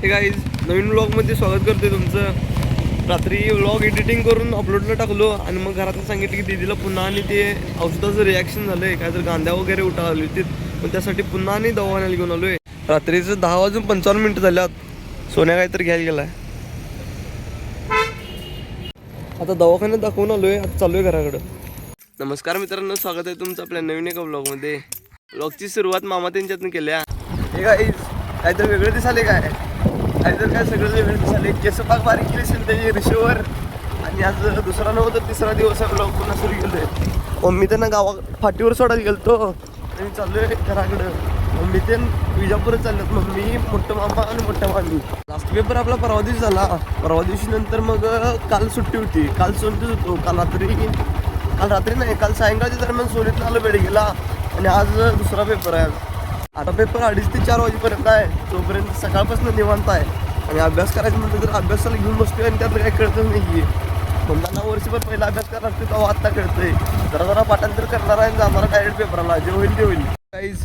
हे गाईज नवीन व्लॉगमध्ये स्वागत करतोय तुमचं. रात्री व्लॉग एडिटिंग करून अपलोडला टाकलो आणि मग घरातून सांगितलं की दीदीला पुन्हा आणि ते औषधाचं रिॲक्शन झालं आहे, काय तर गांद्या वगैरे उठा आली होती. मग त्यासाठी पुन्हा आणि दवाखान्याला घेऊन आलो आहे. रात्रीचं 10:55 झाल्यात. सोन्या काहीतरी घ्यायला गेलाय. आता दवाखान्यात दाखवून आलो आहे. आता चालू आहे घराकडं. नमस्कार मित्रांनो, स्वागत आहे तुमचं आपल्या नवीन एका व्लॉगमध्ये. व्लॉगची सुरुवात मामा त्यांच्यातून केल्या. हे गाईज काहीतरी वेगळं दिसाले काय सगळं वेगळं दिसाले. केस पाक बारीक केली असेल त्याची रिशोवर. आणि आज दुसरा नव्हतं तिसरा दिवस आहे व्लॉग पुन्हा सुरू केलोय. मम्मी त्यांना फाटीवर सोडायला गेलतो आणि चाललोय घराकडं. मम्मी ते विजापूरच चालल्यात. मम्मी, मोठं मामा आणि मोठ्या मामी. लास्ट पेपर आपला परवा दिवशी झाला. परवा दिवशी नंतर मग काल सुट्टी होती. काल सोनतीच होतो. काल रात्री नाही, काल सायंकाळच्या दरम्यान सोनीतला आलो बेडगेला. आणि आज दुसरा पेपर आहे. आता पेपर 2:30 ते 4 वाजेपर्यंत आहे. तोपर्यंत सकाळपासून निवांत आहे. आणि अभ्यास करायचं म्हटलं तर अभ्यासाला घेऊन बसतोय आणि त्यातलं काही कळतच नाही. म्हणताना वर्षभर पहिला अभ्यास करायला लागतो तेव्हा आत्ता कळतंय. जरा पाठांतर करणार आहे आणि जाणार डायरेक्ट पेपरला. जे होईल ते होईल. काहीच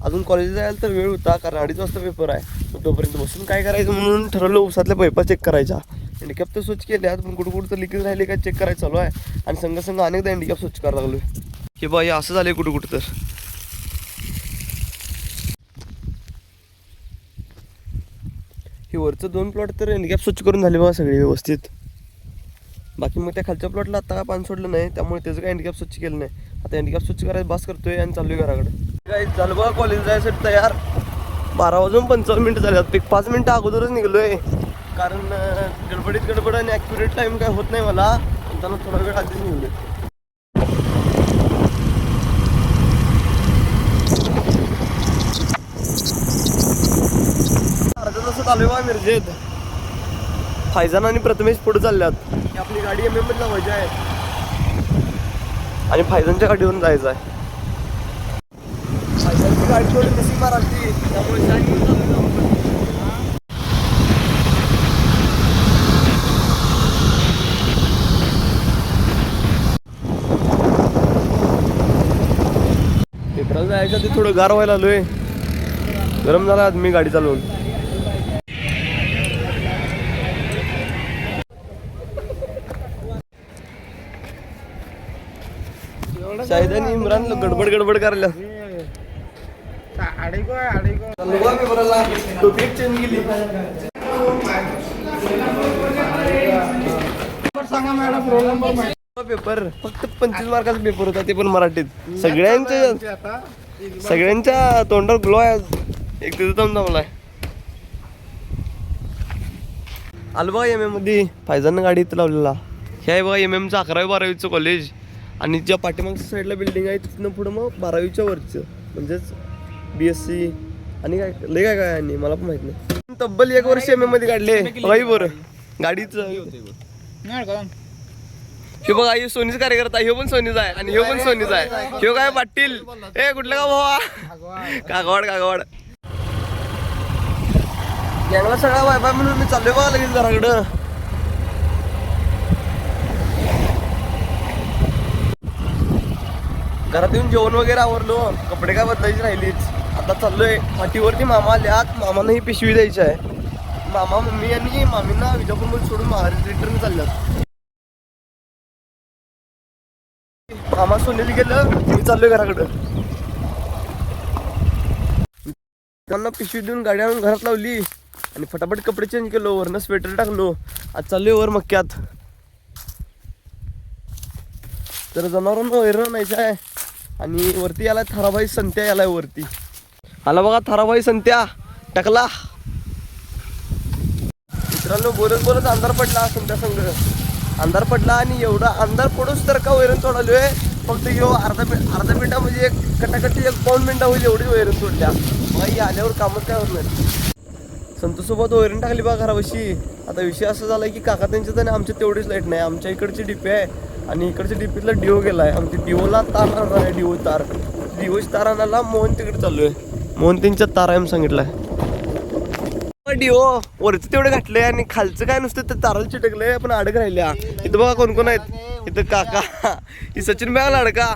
अजून कॉलेज जायला तर वेळ होता, कारण 2:30 वाजता पेपर आहे. तोपर्यंत बसून काय करायचं म्हणून ठरवलं उसातल्या पाईपा चेक करायच्या. हँडिकॅप तर स्वच्छ केले आहेत, पण कुठं तर लिकेज राहिले काय चेक करायचं चालू आहे. आणि संघ अनेकदा हँडिकॅप स्वच्छ करायला लागलो की बाई असं झालंय कुठं तर. हे वरचं 2 प्लॉट तर हँडिकॅप स्वच्छ करून झाले बघा सगळे व्यवस्थित. बाकी मग त्या खालच्या प्लॉटला आता काय पाणी सोडलं नाही, त्यामुळे त्याचं काय हँडिकॅप स्वच्छ केलं नाही. आता हँडिकॅप स्वच्छ करायचं बास करतोय आणि चाललोय घराकडे. काय झालं बघा कॉलेज जायसाठी तयार. 12:55 झाल्यात. एक 5 मिनिटं अगोदरच निघलोय, कारण गडबड आणि ॲक्युरेट टाईम काय होत नाही मला. त्यांना थोडा वेळ आधीच निघलोय. अर्धा तास चालू आहे मिरजेत. फायजान आणि प्रथमेश पुढे चालल्यात. की आपली गाडी MM मध्ये लावायची आहे आणि फायजानच्या गाडीवरून जायचं आहे. फायजानची गाडी थोडी कशी मारायची, त्यामुळे पेपराला जायचं ते थोडं गार व्हायला आलोय. गरम झाला आज मी गाडी चालवून. शाहिद आणि इम्रान गडबड करायला. चेंज केली. पेपर फक्त 25 मार्काचा पेपर होता, ते पण मराठीत. सगळ्यांच्या तोंडावर ग्लो आहे. एक तिथं थांबलाय. आलो बघा MM मध्ये. फायजानं गाडी इथं लावलेला. हे आहे बघा MM चं 11वी-12वीचं कॉलेज. आणि ज्या पाठीमागच्या साईडला बिल्डिंग आहे तिथनं पुढं मग 12वीच्या वरचं म्हणजेच BSc आणि काय लय काय आणि मला पण माहित नाही. तब्बल 1 वर्ष MM मध्ये काढले बाई. बरं गाडीचं हे बघा, हे सोनीचा कार्यकर्ता. हे पण सोनीचा आहे आणि हे पण सोनीचा आहे. हे काय पाटील ए कुठलं का भावा? कागवाड गँगला सगळा वायफाय म्हणून मी चाललोय बघा लगेच घराकडं. घरात येऊन जेवण वगैरे आवरलो. कपडे काय बदलायची राहिलीच. आता चाललोय पाठीवरती. मामा आल्यात. मामानं ही पिशवी द्यायची आहे. मामा, मम्मी आणि मामींना विजापूरमध्ये सोडून माघारी रिटर्न चालल्यात. मामा सोनेली गेलं, मी चाललोय घराकडं. त्यांना पिशवी देऊन गाडी आणून घरात लावली आणि फटाफट कपडे चेंज केलो. वरनं स्वेटर टाकलो. आज चाललोय वर मक्क्यात. तर जनावरांना वैरण न्यायचं आहे. आणि वरती याला थाराबाई संत्या यालाय वरती. आला बघा थाराबाई संत्या टाकला. मित्रांनो बोलत अंधार पडला. संत्या संघ अंधार पडला आणि एवढा अंधार पडूच तर का वैरण तोडालोय. फक्त अर्धा मिनिटा म्हणजे एक कटाकटी 1 पाऊण मिनिटा होईल एवढी वैरण तोडल्या. मग आल्यावर कामच काय होत नाही. संतोषसोबत वैरण टाकली बघा घरापाशी. आता विषय असा झाला की काका त्यांच्यात आणि आमच्या तेवढीच लाईट नाही. आमच्या इकडची डीपी आहे आणि इकडच्या डीपीतला डिओ गेलाय. आमच्या डिओला तार आणणार आहे. डिओची तार आणायला मोहन तिकडे चाललोय. मोहन त्यांच्यात तार आहे म्हणून सांगितलंय. डिओ वरचं तेवढं घातलंय आणि खालचं काय नुसतं ते ताराला चिटकलंय, पण अडक राहिल्या. इथं बघा कोण आहेत. इथं काका, ही सचिन बघा अडका.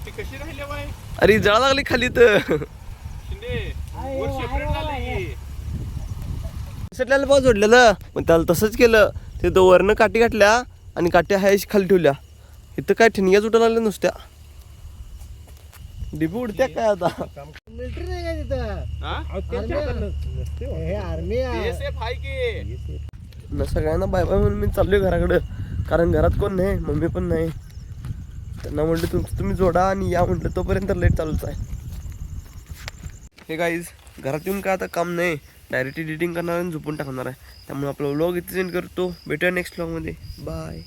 कशी राहिले बाय अरे जळा लागली खाली तर शिंदे वर सेपरेट झाली सटल्याला पाऊस जोडलेलं पण त्याला तसंच केलं ते तो वरनं काठी घातल्या आणि काठी हायशी खाली ठेवल्या इथं काय ठिणग्या उठा लागल्या नुसत्या डिबी उडत्या काय आता मिलिटरी नाही काय तिथं आर्मी हाय की न सगळ्यांना बाय बाय म्हणून मी चाललोय घराकडं कारण घरात कोण नाही मम्मी पण नाही त्यांना म्हटलं तुमचं तुम्ही जोडा आणि या म्हटलं तोपर्यंत लेट चालूच आहे हे गाईज घरात येऊन काय आता काम नाही डायरेक्ट एडिटिंग करणार आणि झोपून टाकणार आहे त्यामुळे आपला व्लॉग इथे सेंड करतो भेटूया नेक्स्ट व्लॉगमध्ये बाय